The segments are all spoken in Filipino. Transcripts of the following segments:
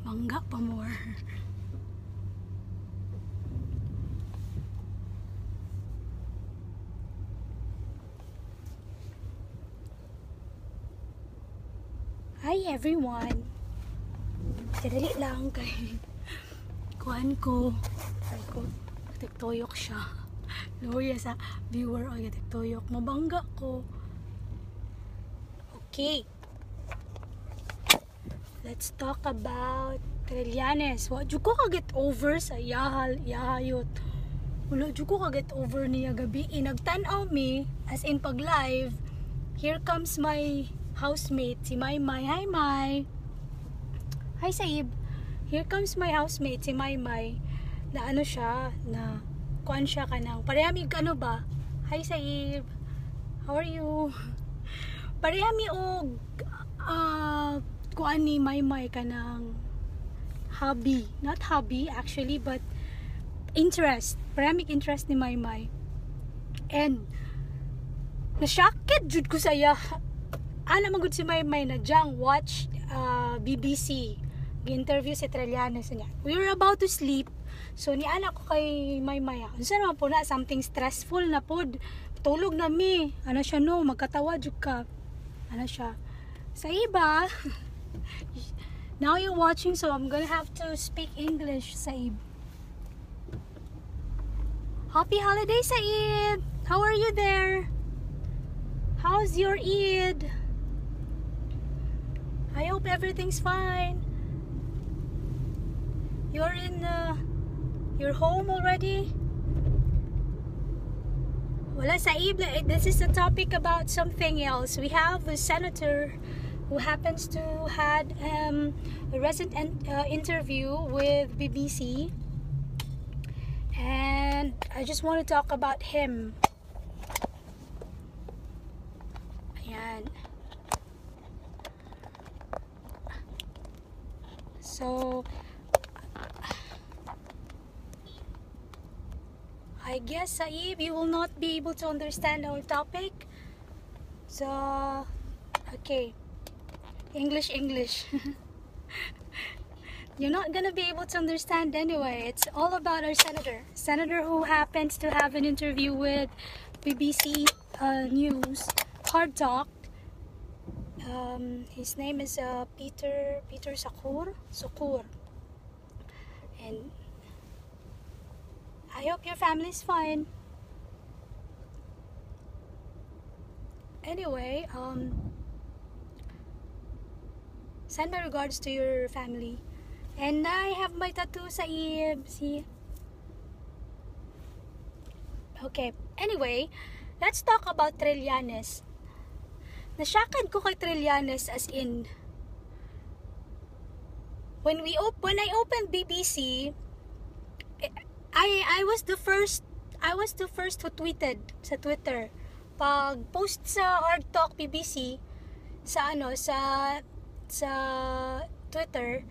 bangga pa more. Hi everyone. Kadali lang kay kuan ko. Ay ko tiktoyok siya. Luya sa viewer o tiktoyok. Mabangga ko. Okay. Let's talk about Trillanes. Wa jud ko ka-get over sa yahayot. Wala jud ko ka-get over niya gabi. Nagtan-aw mi as in pag live. Here comes my housemate, si Maymay. Hi, May. Hi, Saib. Here comes my housemate, si Maymay. Na ano siya, na kuan siya kanang. Parehami ano ba? Hi, Saib. How are you? Parehami og kuan ni Maymay kanang hobby. Not hobby, actually, but interest. Parehami interest ni Maymay. And, na-shocked jud ko saya. Ana magud si Maymay na jang watch BBC gi-interview si Trillanes niya. We were about to sleep. So ni ana ko kay Maymay. Unsa naman po na something stressful na pod. Tulog na mi. Ano siya no, magkatawa jud ka. Ano siya? Sa iba. Now you're watching, so I'm gonna have to speak English, Saib. Happy holiday, Saib. How are you there? How's your Eid? I hope everything's fine. You're in your home already? Wala Saib, this is a topic about something else. We have a senator who happens to had a recent interview with BBC, and I just want to talk about him. Ayan. So, I guess, Saib, you will not be able to understand our topic. So, okay. English. You're not gonna be able to understand anyway. It's all about our senator who happens to have an interview with BBC News, Hard Talk. His name is Peter Sukur, and I hope your family is fine. Anyway, send my regards to your family. And I have my tattoo, Saib. See? Okay. Anyway, let's talk about Trillanes. Nashocked ko kay Trillanes as in when I opened BBC, I was the first who tweeted sa Twitter. Pag post sa Hard Talk BBC sa Twitter,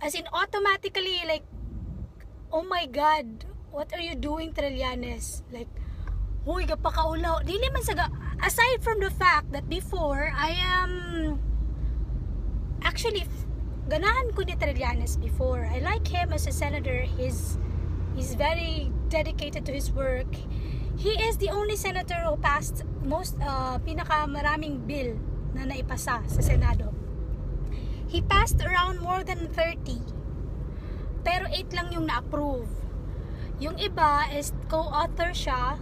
as in automatically like, oh my god, what are you doing, Trillanes? Like, huy gapakaulaw. Dili man sa aside from the fact that before I am actually ganahan ko ni Trillanes before. I like him as a senator. He's very dedicated to his work. He is the only senator who passed pinakamaraming bill na naipasa sa Senado. He passed around more than 30. Pero 8 lang yung na-approve. Yung iba is co-author siya.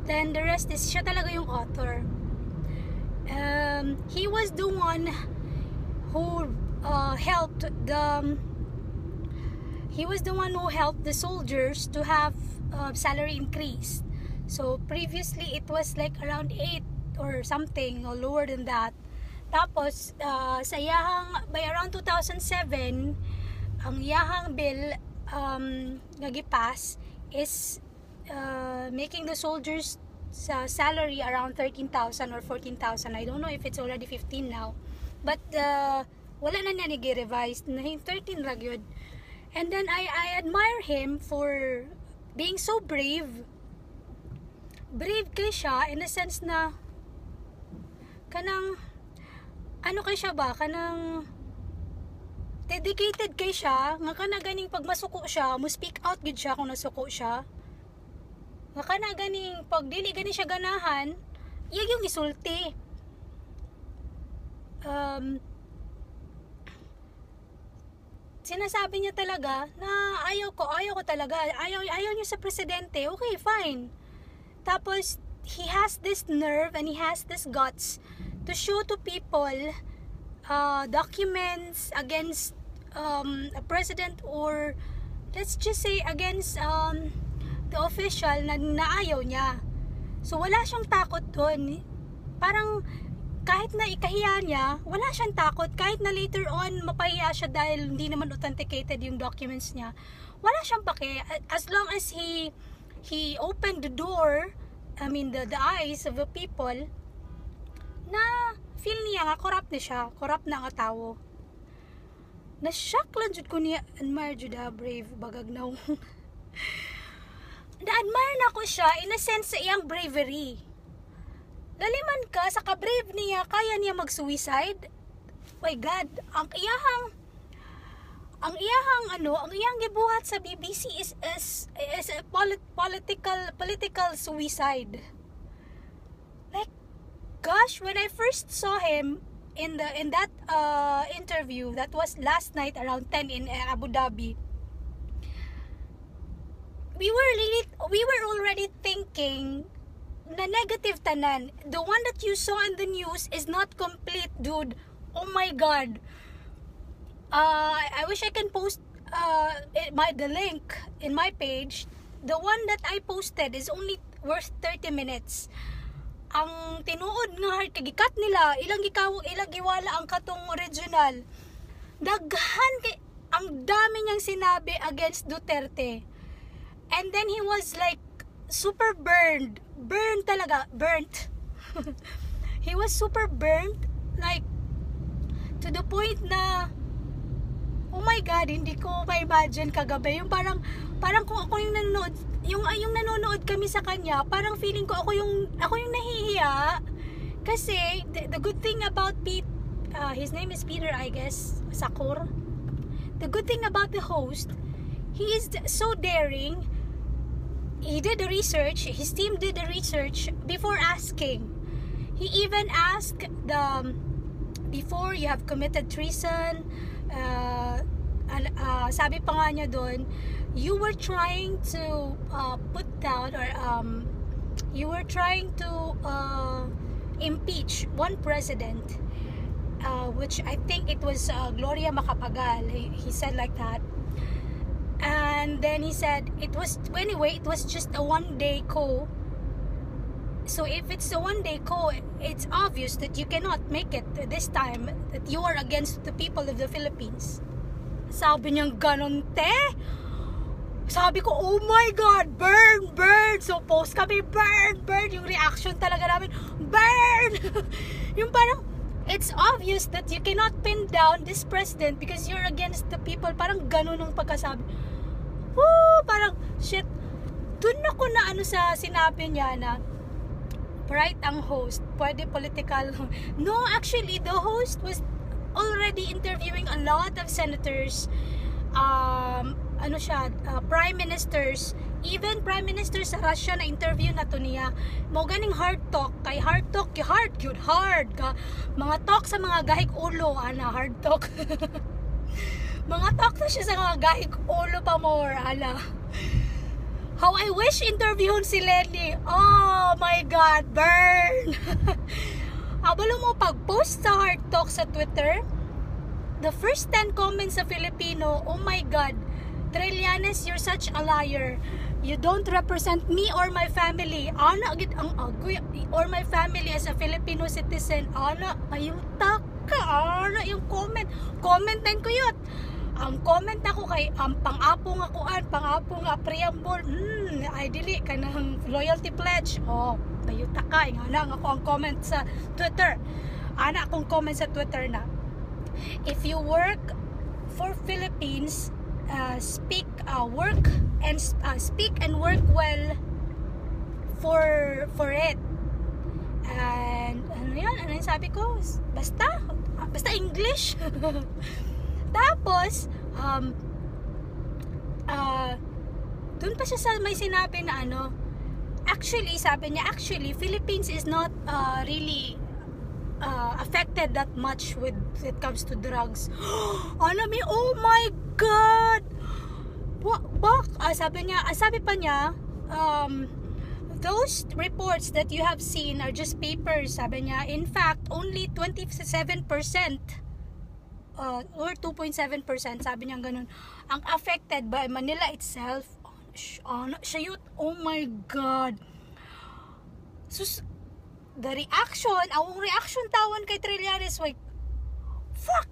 Then the rest is siya talaga yung author. He was the one who helped the soldiers to have salary increase. So previously it was like around 8 or something or lower than that. Tapos sa yahang by around 2007 ang yahang bill nagipass is making the soldiers salary around 13,000 or 14,000. I don't know if it's already 15 now. But wala na niya nag-revise. 13 ra gyud. And then I admire him for being so brave. Brave kay siya in the sense na kanang ano kay siya ba? Kanang dedicated kay siya, nga ka na ganing pag masuko siya, mo speak out gud siya kung nasuko siya. Nga ka na ganing pag dili gani siya ganahan, iya yung isulti. Sinasabi niya talaga na ayaw ko talaga, ayaw niya sa presidente. Okay, fine. Tapos he has this nerve and he has this guts to show to people documents against a president, or let's just say against the official na ayaw niya. So wala siyang takot doon. Parang kahit na ikahiya niya, wala siyang takot. Kahit na later on mapahiya siya dahil hindi naman authenticated yung documents niya, wala siyang pake. As long as he opened the door, I mean the eyes of the people, na feel niya nga corrupt na siya, corrupt na nga tao. Na-shock lang jud ko niya, admire jud brave bagag na. Na-admire na ko siya in a sense sa iyang bravery. Laliman ka sa ka-brave niya, kaya niya mag-suicide. My God, ang iyahang gibuhat sa BBC is a political suicide. Like, gosh, when I first saw him in that interview, that was last night around 10 in Abu Dhabi, we were already thinking na negative tanan. The one that you saw in the news is not complete, dude. Oh my God. I wish I can post the link in my page. The one that I posted is only worth 30 minutes. Ang tinuod nga hard kagikat nila, ilang giwala ang katong original. Daghan kay ang dami niyang sinabi against Duterte. And then he was like super burnt talaga. He was super burnt, like to the point na, oh my God, hindi ko ma-imagine kagabi. Yung parang kung ako yung nanonood, yung nanonood kami sa kanya, parang feeling ko ako yung nahihiya. Kasi the good thing about Pete, his name is Peter, I guess, Sakur. The good thing about the host, he is so daring. He did the research, his team did the research before asking. He even asked before you have committed treason, sabi pa nga niya doon, you were trying to put down, or you were trying to impeach one president, which I think it was Gloria Macapagal. He said like that. And then he said it was just a one-day coup. So if it's a one-day coup, it's obvious that you cannot make it this time, that you are against the people of the Philippines. Sabi niyang ganon, te. Sabi ko, oh my God, burn. So post kami, burn. Yung reaction talaga namin, burn. Yung parang, it's obvious that you cannot pin down this president because you're against the people. Parang ganon ang pagkasabi. Woo! Parang, shit. Dun ako na sa sinabi niya na bright ang host, pwede political. No, actually, the host was already interviewing a lot of senators, prime ministers, even prime minister sa Russia na interview na to niya. Mo ganing hard talk, kay hard talk, hard ka. Mga talk sa mga gahig ulo, hard talk. Mga talk na siya sa mga gahig ulo pa more, How I wish interviewin si Lenny. Oh my God, burn. Abalo mo pag-post sa hard talk sa Twitter, the first 10 comments sa Filipino, oh my God, Trillanes, you're such a liar. You don't represent me or my family. Agad ang agoy, or my family as a Filipino citizen. Ayuta ka. Yung comment. Comment din ko yun. Ang comment ako kay pang-apo nga preamble. Ay dili ka ng loyalty pledge. Bayuta ka. Nga ako ang comment sa Twitter. Akong comment sa Twitter na, if you work for Philippines, speak and work well for it. And ano yung sabi ko? Basta English. Tapos dun pa siya sa may sinabi na ano, actually sabi niya, actually Philippines is not really affected that much with it comes to drugs. Ano mi, oh my god, sabi pa niya, those reports that you have seen are just papers, sabi niya. In fact, only 27% or 2.7%, sabi niya ganun, ang affected by Manila itself. Oh my god. Sus, the reaction, ang reaction tawan kay Trillanes, like, fuck.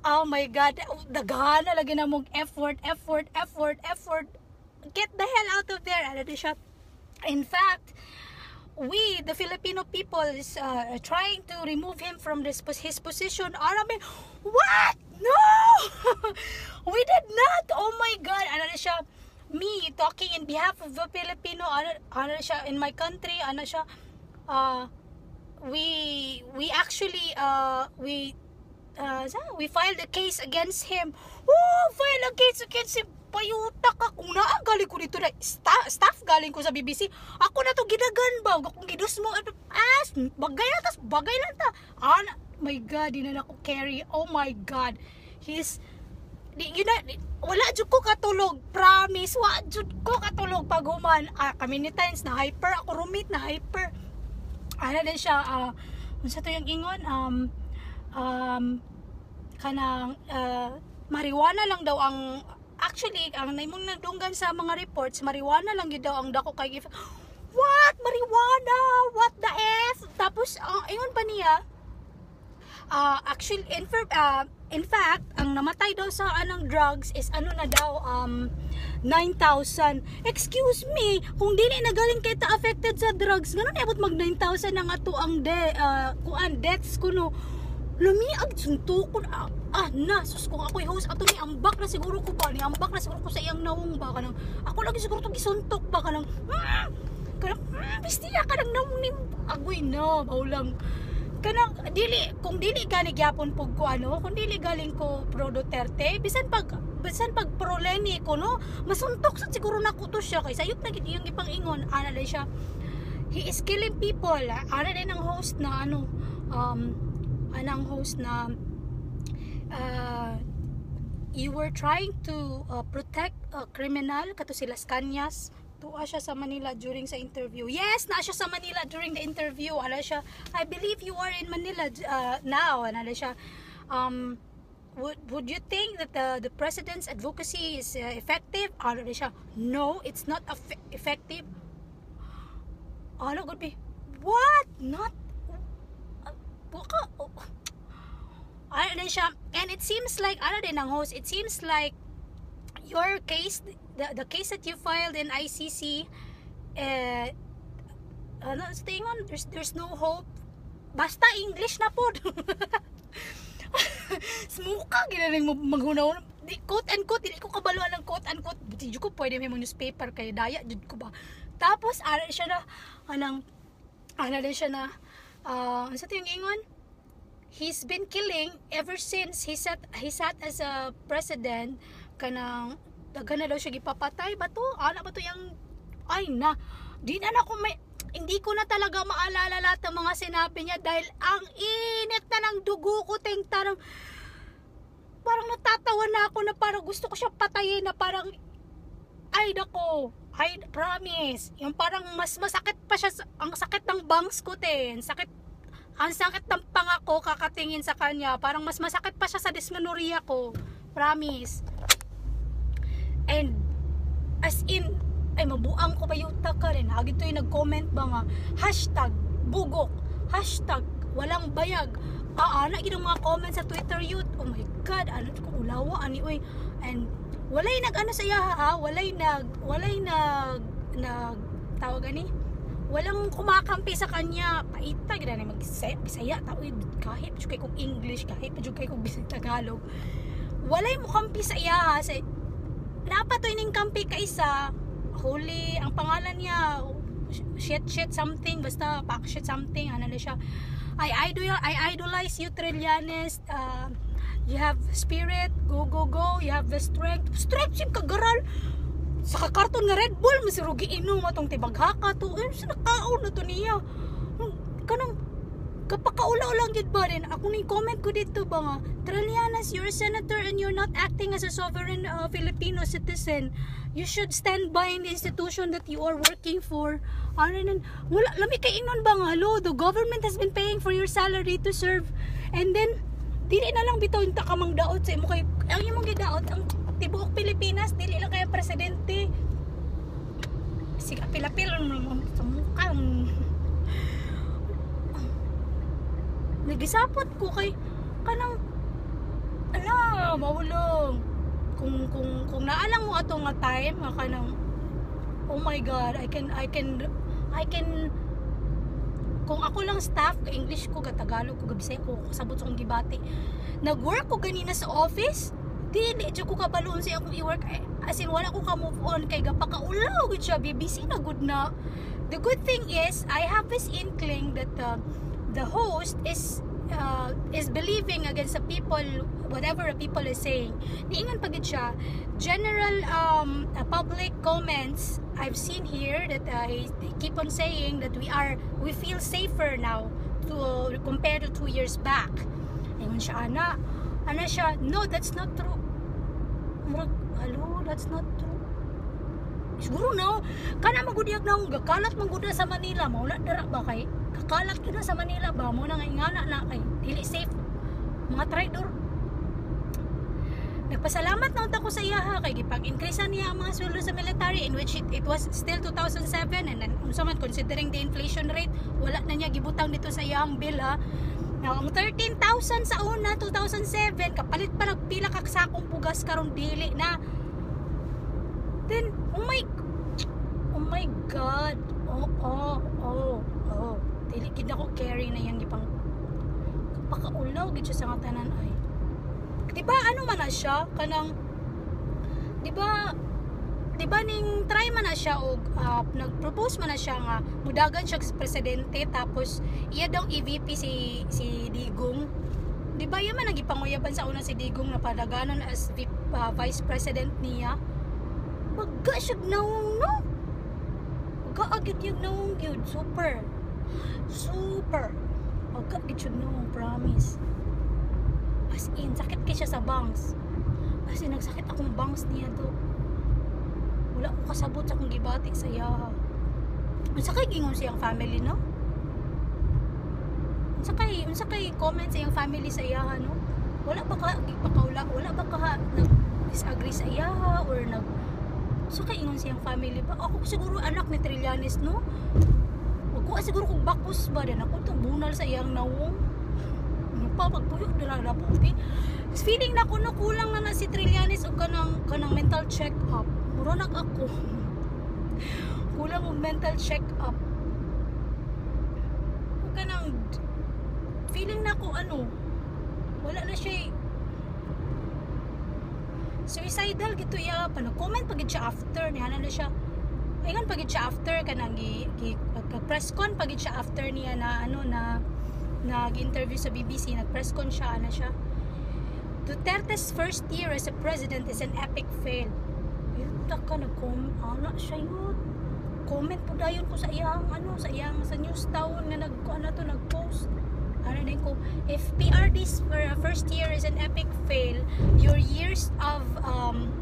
Oh my god, dagana lagi na mong effort. Get the hell out of there. Ano din siya? In fact, we, the Filipino people, is trying to remove him from his position. What? No! We did not! Oh my god! Ano na siya? Me, talking in behalf of the Filipino, ano na siya, in my country, ano siya, we actually, we filed a case against him. File a case against him. Payuta ka, kung galing ko dito na staff, galing ko sa BBC, ako na to gidagan ba, kung gidos mo, bagay lang ta, my god, di na ako carry. Oh my god, wala jud ko katulog, promise, wala jud ko katulog pag human, kami ni times na hyper, ako roommate na hyper, ano din siya, unsa to yung ingon, kanang, marijuana lang daw ang, actually, ang naimong nagdunggan sa mga reports, marijuana lang yun daw ang dako kay what? Marijuana? What the F? Tapos, ingon pa niya, actually, in fact, ang namatay daw sa anong drugs is ano na daw, 9,000. Excuse me, kung dili na galing kay ta affected sa drugs, ganun abot mag 9,000 ang ato ang deaths kuno. Lumiag suntukon sus, kung ako'y host ato ni ambak na siguro ko sa iyang nawong ba kanang ako lagi siguro to gisuntok ba kanang bistiya kanang nawong ni agoy na baulang kanang kung dili gani gyapon pug ko kung dili galing ko pro Duterte bisan pag pro Leni ko no masuntok sa siguro nako to siya kay sayop na gid iyang ipang-ingon ana siya, he is killing people. Ana din ang host na you were trying to protect criminal kato sila Kanyas. Tuwa siya sa Manila during sa interview. Yes, na siya sa Manila during the interview. Ala siya, I believe you are in Manila now. Ala siya, would you think that the president's advocacy is effective? Ala siya, no, it's not effective. Ano could be? What? Not? Ano siya, and it seems like ano din ang host, it seems like your case, the case that you filed in ICC, there's no hope, basta English na po. Smuka ginaling mo maghunaw, quote unquote, hindi ko kabaluan ng quote unquote, buti ko pwede may newspaper kay daya jud ko ba. Tapos ano siya na sa yung ingon, he's been killing ever since he sat as a president. Kanang daga na daw siya gipapatay ba to? Ana ba to yung hindi ko na talaga maalala lahat ng mga sinabi niya dahil ang init na ng dugo ko, parang natatawa na ako na parang gusto ko siya patayin na parang I promise, yung parang mas masakit pa siya, ang sakit ng bangs ko ang sakit ng panga ko kakatingin sa kanya, parang mas masakit pa siya sa dysmenorrhea ko, promise. And as in, ay mabuang ko ba yung taka rin, agad to yung nag-comment ba nga, #bugok, #walang bayag, na yung mga comments sa Twitter youth, oh my god, ano ko ulawa, and walay nag-ano sa iya walay nag tawag gani, walang kumakampi sa kanya, paita gina na Bisaya tawid kahit jud kay kog English, kahit jud kay kog Bisaya Tagalog, walay mo kampi sa iya sa dapat to ining kampi kaysa huli ang pangalan niya shit something, basta pack shit something, ano na siya. I idolize you Trillanes, You have spirit, go, go, go. You have the strength. Strength yung kagaral. Sa kakarton nga Red Bull, masirugi inom atong tibaghaka to. Sa nakaon na to niya. Kanang, kapakaulaw lang yun ba rin? Ako ni comment ko dito ba nga, Trillanes, you're a senator and you're not acting as a sovereign Filipino citizen. You should stand by in the institution that you are working for. Wala, lami kay inon ba nga, hello, the government has been paying for your salary to serve. And then, dili na lang bitaw yung takamang daot sa imo kay, ang imong gidaot, ang tibuok Pilipinas, dili lang kaya presidente. Sige, pilapil mo sa mukha. Nagisapot ko kay kanang mawulong kung naalang mo ato nga time nga kanang oh my god, I can kung ako lang staff ka English ko, ka Tagalog ko, ka Bisaya ko, kasabot sa akong gibati, nag-work ko ganina sa office, dili jud ko kabaloon sa akong i-work, as in wala ko ka move on kay gapakaulaw gud siya, BBC na good na. The good thing is I have this inkling that the host is believing against the people, whatever the people is saying. Niingon pagid siya, general public comments I've seen here that they keep on saying that we feel safer now to compared to 2 years back. Ingon siya ana siya, no, that's not true. Hello, that's not true. Siguro no, kana magudiyag na gakalat manguda sa Manila, maula dara ba kay kakalat kita sa Manila ba mo na nga ingana na kay dili safe mga traidor. Nagpasalamat na unta ko sa iya kay gipag-increase niya ang mga sweldo sa military, in which it was still 2007, and then unsa man considering the inflation rate, wala na niya gibutang dito sa iyang bill ha. Now, ang 13,000 sa una 2007 kapalit pa nagpila ka sakong pugas karon dili na. Then oh my god, dili gid ako carry na yang gipang kapakaulaw gid siya sa nga tanan ay. Diba ano man na siya kanang diba ning try man na siya og nag-propose man na siya nga mudagan siya sa presidente, tapos iya daw EVP si Digong. Diba yan man nagipanguyaban sa una si Digong na padaganon as vice president niya. Magga siya nawong no, magkaagid yung nawong yun, super magkaagid siya nawong, promise. As in, sakit kay siya sa bangs. As in, nagsakit akong bangs niya to. Wala ko kasabot sa akong gibati sa iya. Unsa kay gingon siyang family, no? Unsa kay comment sa iyang family sa iya, no? Wala ba ka nag-disagree sa iya or so kay ingon siyang family ba? Ako siguro anak ni Trillanes, no? Ako siguro kung bakos ba din ako itong bunal sa iyang nawong. Pagpuyok nila na po, okay? Feeling na ko na kulang na si Trillanes o kanang mental check-up. Muronag ako. Kulang og mental check-up. Kanang feeling na ko wala na siya suicidal gito ya pa. Nag-comment pagid siya after niya na siya. Ayun pagid siya after kanang press con pagid siya after niya na nag-interview sa BBC, nag-press con siya, Duterte's first year as a president is an epic fail. Yun ka nag-comment, siya yun. Comment po dayon ko sa iyang, sa news town na nag-post. Din ko, if PRD's first year is an epic fail, your years of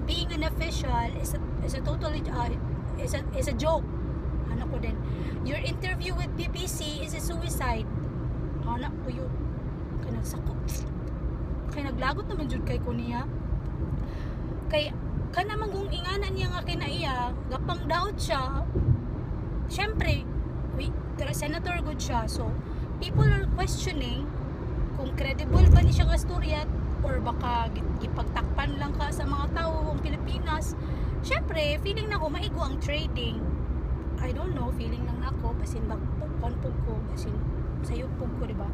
being an official is a totally, is a joke. Ko din. Your interview with BBC is a suicide. Anak ko yun. Kaya nagsakot. Kaya naglagot naman jud kay ko niya. Kaya kanamang kung inganan niya nga kinaiya, gapang daot siya. Siyempre, senator good siya. So, people are questioning kung credible ba ni siya nga storya or baka gipagtakpan lang ka sa mga tao ng Pilipinas. Siyempre, feeling na ko maigo ang trading. I don't know, feeling lang ako. Basin bagpukon po ko. Basin sayop po ko, diba?